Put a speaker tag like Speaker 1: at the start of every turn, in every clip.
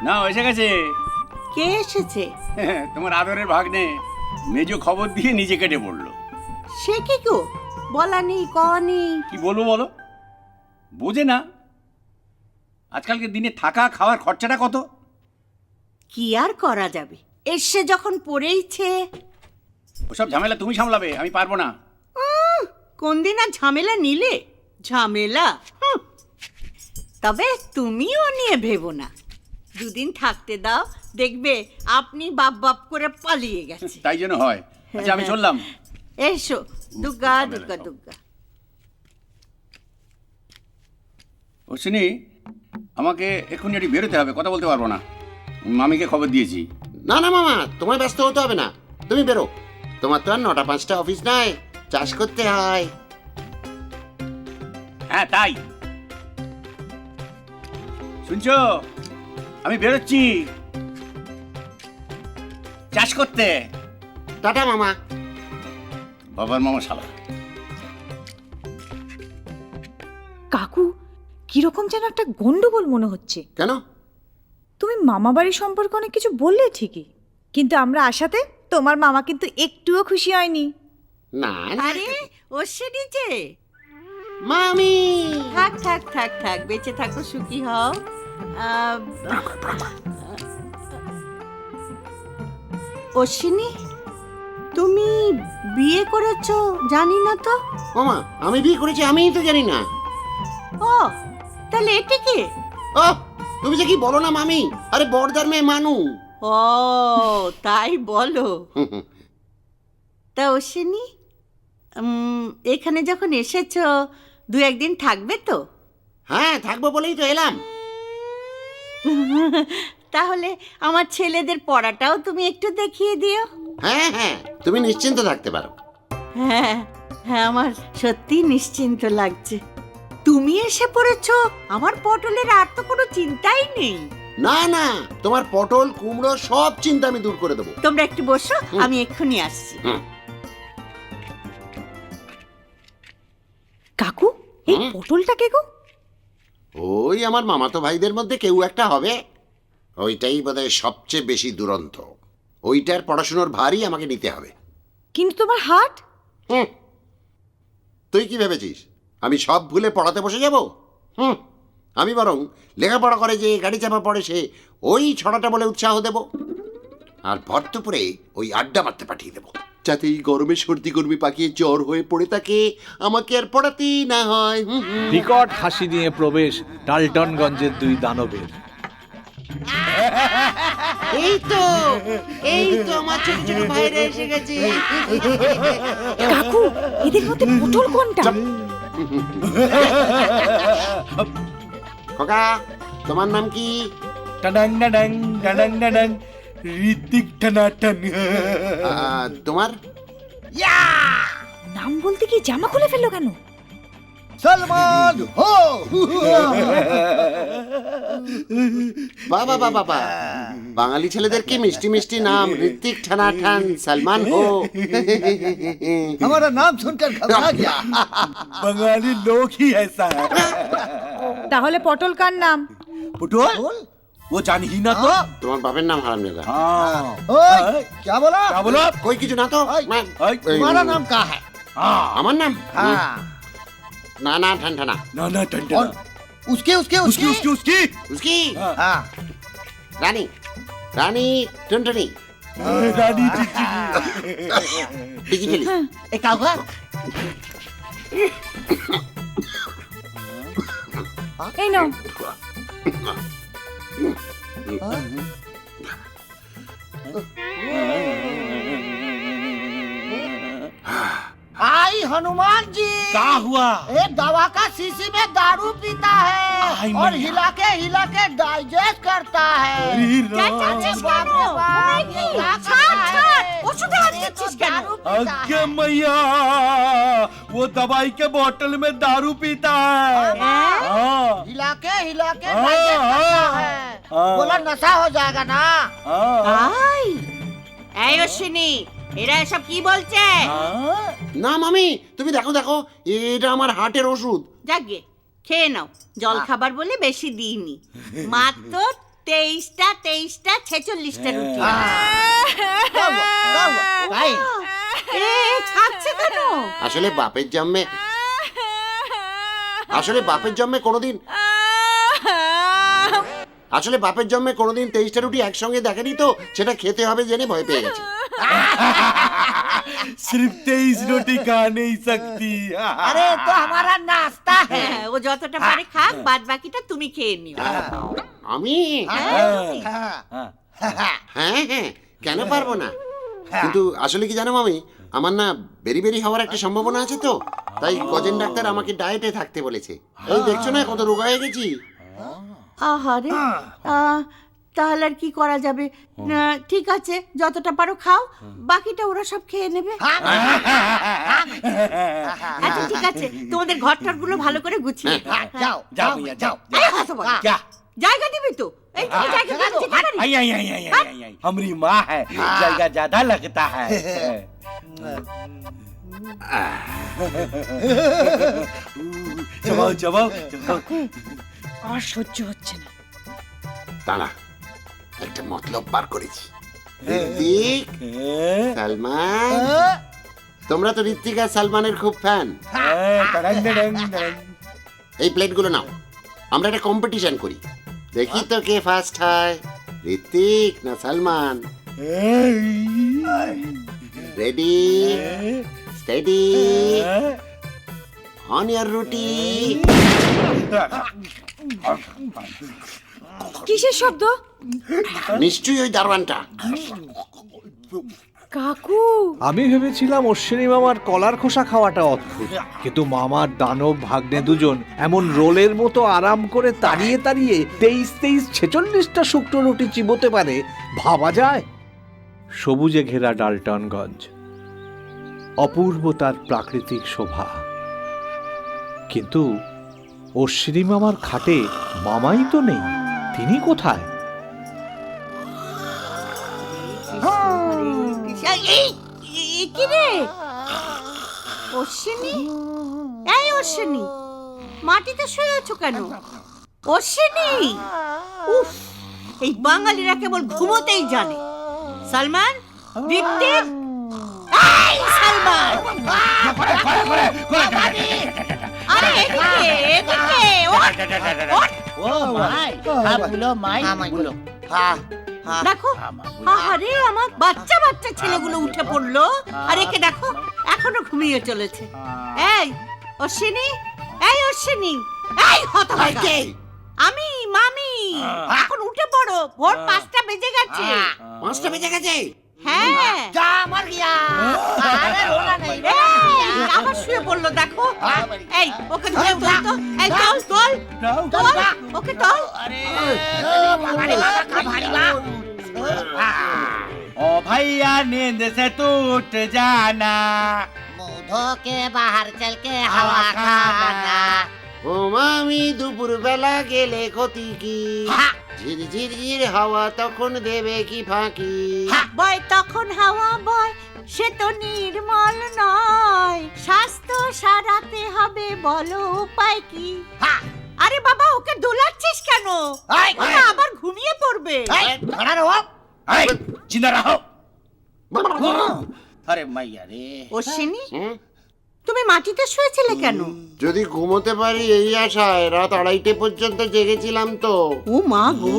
Speaker 1: না এসে গেছে।
Speaker 2: কে এসেছে?
Speaker 1: তোমার আদরের ভাগ্নে মেজো খবর দিয়ে নিজে কেটে পড়লো।
Speaker 2: সে কি গো? বলা নেই কওনি?
Speaker 1: কি বলবো বলো, বোঝে না আজকালকে দিনে থাকা খাওয়ার খরচাটা কত।
Speaker 2: কি আর করা যাবে, এসে যখন পড়েইছে।
Speaker 1: ওসব ঝামেলা তুমি সামলাবে, আমি পারবো না।
Speaker 2: কোন দিন আর ঝামেলা নিলে? ঝামেলা তবে তুমিও নিয়ে ভেবো না, দুদিন থাকতে দাও, দেখবে আপনি বাপ বাপ করে পালিয়ে গেছে।
Speaker 1: তাই জন্য হয়। আচ্ছা আমি চললাম।
Speaker 2: এসো, দুর্গা দুর্গা দুর্গা।
Speaker 1: অশ্বিনী, আমাকে এক্ষুনি একটু বেরোতে হবে, কথা বলতে পারবো না। মামিকে খবর দিয়েছি।
Speaker 3: না না মামা, তোমার ব্যস্ত হতে হবে না, তুমি বেরো। তোমার তো আর 9টা 5টা অফিস নাই, চাষ করতে হয়।
Speaker 1: হ্যাঁ তাই, শুনছো, আমি বেরোচ্ছি চাষ করতে।
Speaker 3: টাটা মামা।
Speaker 1: বাবার মামা শালা।
Speaker 4: কাকু, কিরকম যেন একটা গন্ডগোল মনে হচ্ছে।
Speaker 3: কেন?
Speaker 4: তুমি মামা বাড়ির সম্পর্কে অনেক কিছু বললে ঠিকই, কিন্তু আমরা আসাতে তোমার মামা কিন্তু একটুও খুশি হয়নি।
Speaker 3: না না।
Speaker 2: আরে ও সেটি যে
Speaker 3: মামি।
Speaker 2: থাক থাক থাক থাক, বেঁচে থাকো, সুখী হও। অশ্বিনী, তুমি বিয়ে করেছো জানি না তো?
Speaker 3: মামা, আমি বিয়ে করেছি, আমিই তো জানি না।
Speaker 2: ও তাহলে এটি কে?
Speaker 3: ও, তুমি যে কি বলো না মামি, আরে বড়দার মেয়ে মানু।
Speaker 2: ও তাই বলো। তা অশ্বিনী, এখানে যখন এসেছো 2-1 দিন থাকবে তো?
Speaker 3: হ্যাঁ থাকবো বলেই তো এলাম।
Speaker 2: তাহলে আমার ছেলেদের পড়াটাও তুমি একটু দেখিয়ে দিও।
Speaker 3: হ্যাঁ হ্যাঁ, তুমি নিশ্চিন্ত থাকতে পারো।
Speaker 2: হ্যাঁ হ্যাঁ, আমার সত্যি নিশ্চিন্ত লাগছে। তুমি এসে পড়েছো, আমার পটলের আর তো কোনো চিন্তাই নেই।
Speaker 3: না না, তোমার পটল কুমড়ো সব চিন্তা আমি দূর করে দেবো।
Speaker 2: তোমরা একটু বসো, আমি এক্ষুনি আসছি।
Speaker 4: কাকু, এই পটলটা কে গো?
Speaker 3: ওই আমার মামাতো ভাইদের মধ্যে কেউ একটা হবে, ওইটাই বোধহয় সবচেয়ে বেশি দুরন্ত। ওইটার পড়াশুনোর ভারই আমাকে নিতে হবে।
Speaker 4: কিন্তু তোমার হাট।
Speaker 3: হুম, তুই কি ভেবেছিস আমি সব ভুলে পড়াতে বসে যাব? আমি বরং লেখাপড়া করে যে গাড়ি চাপা পড়ে সে ওই ছড়াটা বলে উৎসাহ দেব, আর ভরতুপুরে ওই আড্ডা মারতে পাঠিয়ে দেব, যাতে এই গরমে সর্দি গরমি পাকিয়ে জ্বর হয়ে পড়ে থাকে, আমাকে আর পড়াতেই না হয়।
Speaker 5: বিকট হাসি নিয়ে প্রবেশ ডাল্টনগঞ্জের 2 দানবের।
Speaker 3: এই তো আমার ছোট ছোট ভাইরা এসে গেছে।
Speaker 4: কাকু, এদের মধ্যে পটল কোনটা?
Speaker 3: খোকা, তোমার নাম কি?
Speaker 6: টাডাং ডাডাং ডাডাং ডাডাং, ঋতিক টানাটান।
Speaker 3: তোমার?
Speaker 4: নাম বলতে কি জামা খুলে ফেললো কেন?
Speaker 6: সলমান হো।
Speaker 3: বাবা বাবা বাবা, বাঙালি ছেলেদের কি মিষ্টি মিষ্টি নাম, ঋতিক ঠানাঠান, সলমান হো।
Speaker 6: हमारा नाम सुनकर घबरा गया। बंगाली लोग ही ऐसा है।
Speaker 4: তাহলে পটল কার নাম?
Speaker 6: पुटुआ, वो जान ही ना तो।
Speaker 3: তোমার বাপের নাম হারামজাদা।
Speaker 6: हाँ। ओए, क्या बोला? क्या बोला?
Speaker 3: কই কিছু না তো।
Speaker 6: तुम्हारा नाम क्या है?
Speaker 3: আমার নাম?
Speaker 6: हाँ।
Speaker 3: না না ঠান ঠানা।
Speaker 6: ना ना टंटन। उसके उसके उसकी उसकी उसकी।
Speaker 3: উসকি?
Speaker 6: हाँ।
Speaker 3: রানী রানী টুনটুনি।
Speaker 6: रानी टिकी।
Speaker 3: টিকি খেলি।
Speaker 6: ए क्या हुआ?
Speaker 4: এই নাও।
Speaker 7: आई हनुमान जी।
Speaker 6: क्या हुआ?
Speaker 7: एक दवा का शीशी में दारू पीता है
Speaker 6: आई
Speaker 7: और
Speaker 6: मैया।
Speaker 7: हिला के डाइजेस्ट करता है।
Speaker 6: अरे राम।
Speaker 7: बाप रे बाप, ये क्या करता है?
Speaker 2: ওষুধে হাত দিচ্ছিস কেন?
Speaker 7: दारू पीता
Speaker 6: अगे
Speaker 7: है।
Speaker 6: मैया, वो दवाई के बोतल में दारू पीता है। हाँ।
Speaker 7: हिला के
Speaker 6: हाँ,
Speaker 7: डाइजेस्ट करता
Speaker 6: हाँ,
Speaker 7: है।
Speaker 6: हाँ।
Speaker 7: बोला नशा हो जाएगा ना।
Speaker 6: हाँ।
Speaker 2: আই এই অশ্বিনী, এরা এসব কি বলছে?
Speaker 6: हाँ।
Speaker 3: না মামি, তুমি দেখো দেখো, এটা আমার হার্টের ওষুধ।
Speaker 2: যাগে খেয়ে নাও, জল খাবার বলে বেশি দিইনি, মাত্র 23টা 46টা রুটি
Speaker 7: भाई
Speaker 2: এ খাচ্ছে কেন?
Speaker 3: আসলে বাপের জন্মে কোনোদিন 23টা রুটি একসঙ্গে দেখেনি তো, সেটা খেতে হবে জেনে ভয় পেয়ে গেছে।
Speaker 6: सिर्फ 23 रोटी खा नहीं सकती
Speaker 7: अरे तो हमारा नाश्ता है
Speaker 2: হ্যাঁ, ও যতটা পারে খাক, বাদ বাকিটা তুমি খেয়ে নিও।
Speaker 3: আমি হ্যাঁ, কেন পারবো না? কিন্তু আসলে কি জানো মামি, আমার না বেরি বেরি হওয়ার একটা সম্ভাবনা আছে তো, তাই গজেন ডাক্তার আমাকে ডায়েটে থাকতে বলেছে। এই দেখছো না কত রোগা হয়ে গেছি।
Speaker 2: আহারে, তাহলে আর কি করা যাবে? না, ঠিক আছে, যতটা পারো খাও, বাকিটা ওরা সব খেয়ে নেবে। আচ্ছা ঠিক আছে, তোমাদের ঘরটার গুলো ভালো করে গুছিয়ে
Speaker 7: हाँ, जाओ
Speaker 6: जाओ भैया जाओ
Speaker 2: এই হতভাগা,
Speaker 6: क्या
Speaker 2: জায়গা দিবি তো? এই তুমি জায়গা দিতে পারি?
Speaker 6: आई आई आई आई आई आई हमारी माँ है जगह ज्यादा लगता है चबाओ चबाओ
Speaker 4: আর সহ্য হচ্ছে না।
Speaker 3: দাঁড়া, একটা মতলব বার করেছি। ঋত্বিক, সালমান, তোমরা তো ঋত্বিক আর সালমানের খুব ফ্যান। এই প্লেটগুলো নাও, আমরা একটা কম্পিটিশন করি, দেখি তো কে ফার্স্ট হয়, ঋত্বিক না সালমান। রেডি, স্টেডি, অন ইয়ার রুটি।
Speaker 4: কিসের শব্দ?
Speaker 3: নিশ্চয়ই ওই দারোয়ানটা।
Speaker 4: কাকু,
Speaker 5: আমি ভেবেছিলাম অশ্বিনী মামার কলার খোসা খাওয়াটা অদ্ভুত, কিন্তু মামার দানব ভাগ্নে দুজন এমন রোলের মতো আরাম করে তাড়িয়ে 23 শুকনো রুটি চিবোতে পারে, ভাবা যায়? সবুজে ঘেরা ডাল্টনগঞ্জ, অপূর্ব তার প্রাকৃতিক শোভা, কিন্তু অশ্বিনী মামার খাটে মামাই তো নেই। তিনি কোথায়?
Speaker 2: কি রে অশ্বিনী? এই অশ্বিনী, মাটিতে শুয়ে আছো কেন? অশ্বিনী, উফ, এই বাঙালিরা কেবল ঘুমোতেই জানে। সালমান, ঋত্বিক, এই সালমান, আরে এদিকে এদিকে, ওঠ, ওঠ।
Speaker 7: ओ भाई हाँ बोलो माई बोलो हाँ हाँ
Speaker 2: দেখো, আরে আমার বাচ্চা বাচ্চা ছেলেগুলো উঠে পড়লো, আর একে দেখো এখনো ঘুমিয়ে চলেছে। এই অশ্বিনী, এই অশ্বিনী, এই হতভাগা, আমি মামি, এখন উঠে পড়ো, ভোর 5টা বেজে গেছে।
Speaker 3: 5টা বেজে গেছে?
Speaker 2: হ্যাঁ,
Speaker 7: जा मर गया अरे रोना नहीं
Speaker 2: এই আবার শুয়ে পড়লো দেখো। এই ওকে ধরে তোল তো, এই তোল তোল তোল, ওকে তোল।
Speaker 7: भारी बाबा भारी बा
Speaker 6: ओ भैया नींद से टूट जाना
Speaker 7: मुंह धो के बाहर चल के हवा खाना
Speaker 3: ও মামি, দুপুর বেলা গেলে ক্ষতি কি? ঝির ঝির হাওয়া তখন দেবে কি ফাঁকি?
Speaker 2: বয় তখন হাওয়া বয়, সে তো নির্মল নয়, স্বাস্থ্য সারাতে হবে, বলো উপায় কি? আরে বাবা, ওকে দোলাচ্ছিস কেন?
Speaker 7: এই,
Speaker 2: ও না আবার ঘুমিয়ে পড়বে।
Speaker 7: खड़ा रहो
Speaker 6: ऐ, जिंदा रहो अरे मैया रे
Speaker 2: অশ্বিনী,
Speaker 3: হুম?
Speaker 2: তুমি মাটিতে শুয়েছিলে কেন?
Speaker 3: যদি ঘুমোতে পারি এই আশায় রাত 2:30 পর্যন্ত জেগেছিলাম তো।
Speaker 2: ও মা গো,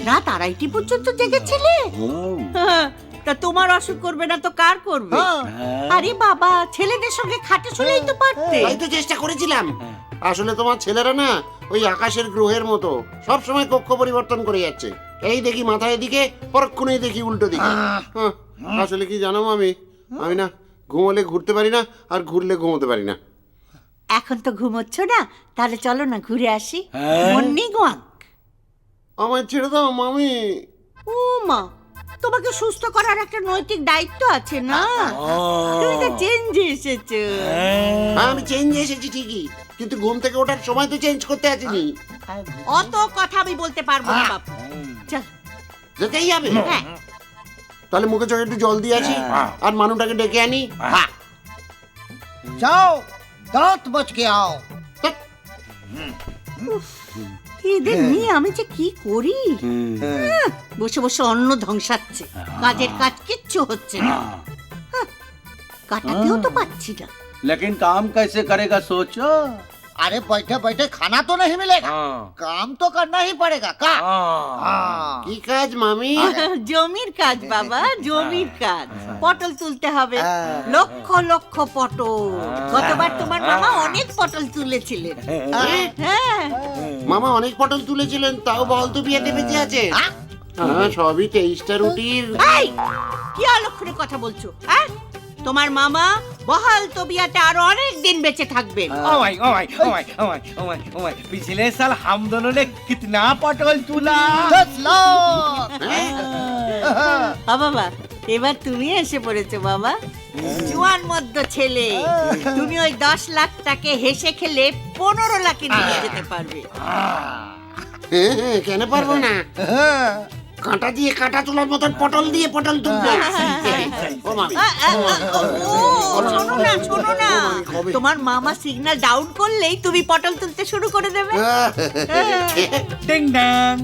Speaker 2: রাত 2:30 পর্যন্ত জেগেছিলে? হ্যাঁ, তা তোমার অসুখ করবে না তো কার করবে? আরে বাবা, ছেলেদের সঙ্গে খাটে শুলেই তো পারতে।
Speaker 3: তাই তো চেষ্টা করেছিলাম। আসলে তোমার ছেলেরা না ওই আকাশের গ্রহের মতো সব সময় কক্ষ পরিবর্তন করে যাচ্ছে। এই দেখি মাথায় এদিকে, পরক্ষণেই দেখি উল্টো দিকে। হ্যাঁ, আসলে কি জানো আমি না ঘুমোলে ঘুরতে পারি না, আর ঘুরলে ঘুমোতে পারি না।
Speaker 2: এখন তো ঘুমোচ্ছ না, তাহলে চলো না ঘুরে আসি। Morning walk.
Speaker 3: আমায় ছেড়ে দাও মামি।
Speaker 2: ও মা, তোমাকে সুস্থ করার একটা নৈতিক দায়িত্ব আছে না? তুমি তো চেঞ্জে এসেছো।
Speaker 3: হ্যাঁ, আমি চেঞ্জ এসেছি ঠিকই, কিন্তু ঘুম থেকে ওঠার সময় তো চেঞ্জ করতে আসিনি।
Speaker 2: অত কথা আমি বলতে পারবো না বাপু। চল।
Speaker 3: যেতেই হবে?
Speaker 2: হ্যাঁ,
Speaker 3: তাহলে মুখে চোখে একটু জল দিয়ে আসি, আর মানুটাকে ডেকে আনি।
Speaker 7: जाओ दांत बच के आओ
Speaker 2: এদের নিয়ে আমি যে কি করি। বসে বসে অন্ন ধ্বংসাচ্ছে, কাজের কাজ কিচ্ছু হচ্ছে না, কাটাতেও তো পাচ্ছি না।
Speaker 1: लेकिन काम कैसे करेगा सोचो।
Speaker 7: अरे बैठे बैठे खाना तो नहीं मिलेगा, काम तो करना ही पड़ेगा का।
Speaker 3: কি কাজ মামি?
Speaker 2: জমির কাজ বাবা, জমির কাজ। পটল তুলতে হবে, লক্ষ লক্ষ পটল। গতবার তোমার মামা অনেক পটল তুলেছিলেন। হ্যাঁ,
Speaker 3: মামা অনেক পটল তুলেছিলেন, তাও বল তো বিয়েতে বেঁচে আছে। হ্যাঁ, সবই 23টা রুটির।
Speaker 2: এই, কি অলক্ষণে কথা বলছো? হ্যাঁ, তোমার মামা বহাল তবিয়াতে আরো অনেক দিন বেঁচে থাকবেন।
Speaker 6: Oh my oh my oh my oh my oh my oh my पिछले साल हम दोनों ने कितना पटल तुला।
Speaker 7: 10 लाख।
Speaker 2: বাবা, এবার তুমি এসে পড়েছো বাবা, জোয়ান মধ্য ছেলে। তুমি ওই 10 লাখটাকে হেসে খেলে 15 লাখে নিয়ে যেতে পারবে।
Speaker 3: হ্যাঁ, কেন পারবো না? কাঁটা দিয়ে কাঁটা তোলার মতন পটল দিয়ে পটল তুলবো। ও মামি,
Speaker 2: শোনো না, শোনো না, তোমার মামা সিগন্যাল ডাউন করলেই তুমি পটল তুলতে শুরু করে দেবে।
Speaker 6: डिंग डंग।